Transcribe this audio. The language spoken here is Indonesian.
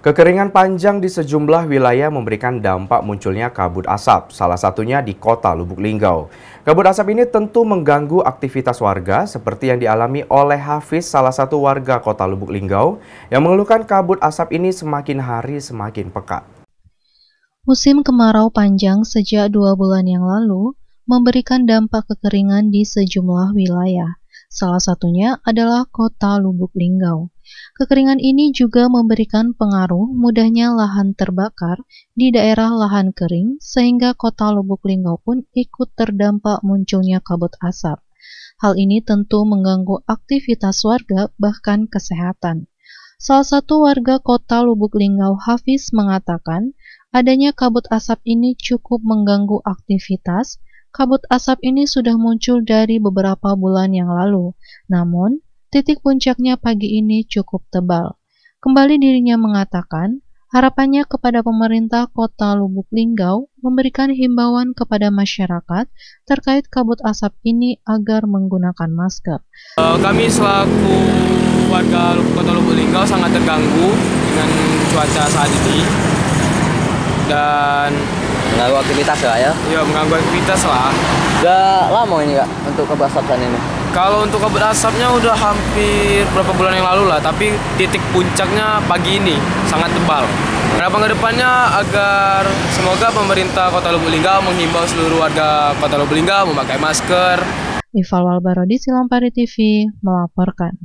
Kekeringan panjang di sejumlah wilayah memberikan dampak munculnya kabut asap, salah satunya di kota Lubuk Linggau. Kabut asap ini tentu mengganggu aktivitas warga seperti yang dialami oleh Hafiz, salah satu warga kota Lubuk Linggau, yang mengeluhkan kabut asap ini semakin hari semakin pekat. Musim kemarau panjang sejak 2 bulan yang lalu memberikan dampak kekeringan di sejumlah wilayah. Salah satunya adalah kota Lubuk Linggau. Kekeringan ini juga memberikan pengaruh mudahnya lahan terbakar di daerah lahan kering sehingga kota Lubuk Linggau pun ikut terdampak munculnya kabut asap. Hal ini tentu mengganggu aktivitas warga bahkan kesehatan. Salah satu warga kota Lubuk Linggau, Hafiz, mengatakan adanya kabut asap ini cukup mengganggu aktivitas. Kabut asap ini sudah muncul dari beberapa bulan yang lalu, namun titik puncaknya pagi ini cukup tebal. Kembali dirinya mengatakan, harapannya kepada pemerintah kota Lubuk Linggau memberikan himbauan kepada masyarakat terkait kabut asap ini agar menggunakan masker. Kami selaku warga kota Lubuk Linggau sangat terganggu dengan cuaca saat ini dan mengganggu aktivitas ya? Ya, mengganggu aktivitas lah. Udah lama ini Kak untuk kabut asapan ini? Kalau untuk kabut asapnya udah hampir beberapa bulan yang lalu lah, tapi titik puncaknya pagi ini sangat tebal. Harapan kedepannya agar semoga pemerintah kota Lubuk Linggau menghimbau seluruh warga kota Lubuk Linggau memakai masker. Ifal Walbarodi, Silampari TV, melaporkan.